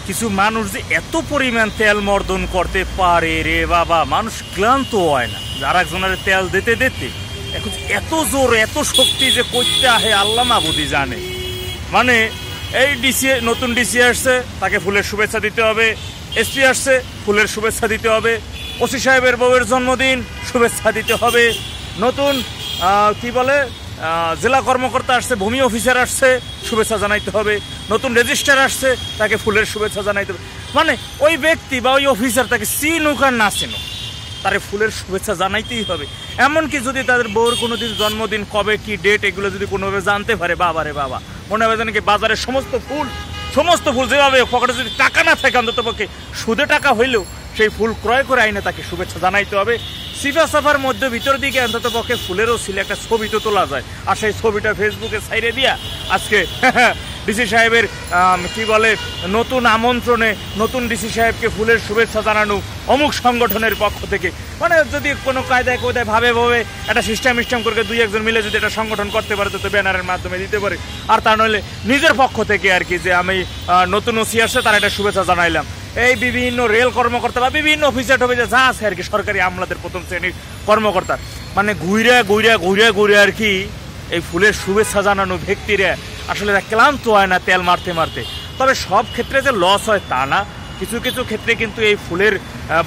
কিছু মানুষ যে এত পরিমাণ তেল মর্দন করতে পারে রে বাবা, মানুষ ক্লান্ত হয় না আর একজনের তেল দিতে দিতে। এখন এত জোর এত শক্তি যে করতে আহে আল্লাহ মাবুদি জানে। মানে এই ডিসি, নতুন ডিসি আসছে, তাকে ফুলের শুভেচ্ছা দিতে হবে। এসপি আসছে, ফুলের শুভেচ্ছা দিতে হবে। ওসি সাহেবের বউয়ের জন্মদিন, শুভেচ্ছা দিতে হবে। নতুন কি বলে জেলা কর্মকর্তা আসছে, ভূমি অফিসার আসছে, শুভেচ্ছা জানাইতে হবে। নতুন রেজিস্ট্রার আসছে, তাকে ফুলের শুভেচ্ছা জানাইতে হবে। মানে ওই ব্যক্তি বা ওই অফিসার তাকে চিনুক আর না চিনুক, তারে ফুলের শুভেচ্ছা জানাইতেই হবে। এমনকি যদি তাদের বউর কোনোদিন জন্মদিন, কবে কি ডেট, এগুলো যদি কোনোভাবে জানতে পারে, বাবারে বাবা, মনে হবে যেন কি বাজারের সমস্ত ফুল যেভাবে পকেটে যদি টাকা না থাকে, অন্তত পক্ষে সুদে টাকা হইলেও সেই ফুল ক্রয় করে আইনে তাকে শুভেচ্ছা জানাইতে হবে। সিফা সাফার মধ্যে ভিতর দিকে অন্তত পক্ষে ফুলেরও ছিল একটা ছবি তো তোলা যায়, আর সেই ছবিটা ফেসবুকে ছাইড়ে দিয়া আজকে ডিসি সাহেবের কি বলে নতুন আমন্ত্রণে নতুন ডিসি সাহেবকে ফুলের শুভেচ্ছা জানানো অমুক সংগঠনের পক্ষ থেকে। মানে যদি কোনো কায়দায় কোথায় ভাবে একটা সিস্টেম করে দুই একজন মিলে যদি একটা সংগঠন করতে পারে, তো ব্যানারের মাধ্যমে দিতে পারে। আর তা নইলে নিজের পক্ষ থেকে আর কি, যে আমি নতুন ওসি আসছে তার একটা শুভেচ্ছা জানাইলাম। এই বিভিন্ন রেল কর্মকর্তা বা বিভিন্ন অফিসার টফিসার যা আছে আর কি, সরকারি আমলাদের প্রথম শ্রেণীর কর্মকর্তা, মানে ঘুরে আর কি এই ফুলের শুভেচ্ছা জানানো ব্যক্তিরা আসলে ক্লান্ত হয় না তেল মারতে মারতে। তবে সব ক্ষেত্রে যে লস হয় তা না, কিছু কিছু ক্ষেত্রে কিন্তু এই ফুলের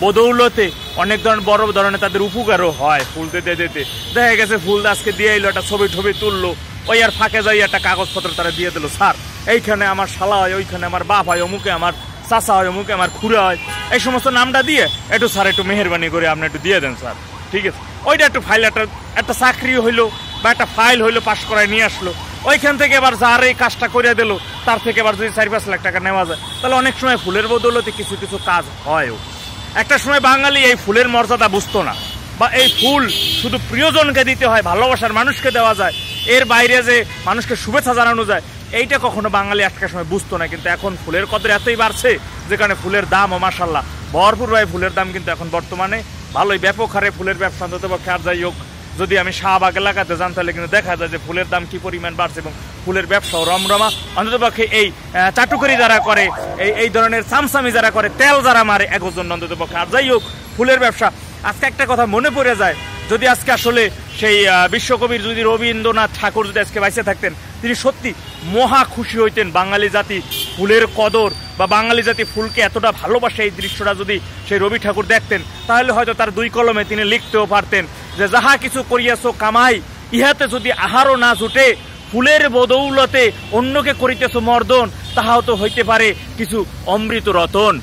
বদৌলতে অনেক বড় ধরনের তাদের উপকারও হয়। ফুল দিতে দিতে দেখা গেছে ফুল আজকে দিয়ে এলো, একটা ছবি তুললো, ওই আর ফাঁকে যাই একটা কাগজপত্র তারা দিয়ে দিল, স্যার এইখানে আমার শালা হয়, ওইখানে আমার বাপ হয়, অমুকে আমার চাচা হয়, অমুকে আমার খুড়া হয়, এই সমস্ত নামটা দিয়ে একটু স্যার একটু মেহরবানি করে আপনি একটু দিয়ে দেন স্যার, ঠিক আছে। ওইটা একটু ফাইল, একটা চাকরি হইলো বা একটা ফাইল হইলো, পাস করায় নিয়ে আসলো, ওইখান থেকে এবার যার এই কাজটা করে দিল তার থেকে এবার যদি 4-5 লাখ টাকা নেওয়া যায়, তাহলে অনেক সময় ফুলের বদৌলতে কিছু কিছু কাজ হয়ও। একটা সময় বাঙালি এই ফুলের মর্যাদা বুঝতো না, বা এই ফুল শুধু প্রিয়জনকে দিতে হয়, ভালোবাসার মানুষকে দেওয়া যায়, এর বাইরে যে মানুষকে শুভেচ্ছা জানানো যায়, এইটা কখনো বাঙালি একটা সময় বুঝতো না। কিন্তু এখন ফুলের কদর এতই বাড়ছে, যেখানে ফুলের দাম ও মাশাল্লাহ ভরপুর ভাই, ফুলের দাম কিন্তু এখন বর্তমানে ভালোই ব্যাপক হারে ফুলের ব্যবসা। অন্তত পক্ষে আর যাই হোক, যদি আমি শাহবাগ এলাকাতে যান তাহলে কিন্তু দেখা যায় যে ফুলের দাম কি পরিমাণ বাড়ছে এবং ফুলের ব্যবসাও রমরমা। অন্তত পক্ষে এই চাটুকারি যারা করে, এই ধরনের চামচামি যারা করে, তেল যারা মারে, একজন অন্তত পক্ষে আর যাই হোক ফুলের ব্যবসা। আজকে একটা কথা মনে পড়ে যায়, যদি আজকে আসলে সেই বিশ্বকবির যদি রবীন্দ্রনাথ ঠাকুর যদি আজকে বাইসে থাকতেন, তিনি সত্যি মহা খুশি হইতেন। বাঙালি জাতি ফুলের কদর বা বাঙালি জাতি ফুলকে এতটা ভালোবাসে, এই দৃশ্যটা যদি সেই রবি ঠাকুর দেখতেন, তাহলে হয়তো তার 2 কলমে তিনি লিখতেও পারতেন যে যাহা কিছু করিয়াছো কামাই, ইহাতে যদি আহারও না জুটে, ফুলের বদৌলতে অন্যকে করিতেছো মর্দন, তাহাও তো হইতে পারে কিছু অমৃত রতন।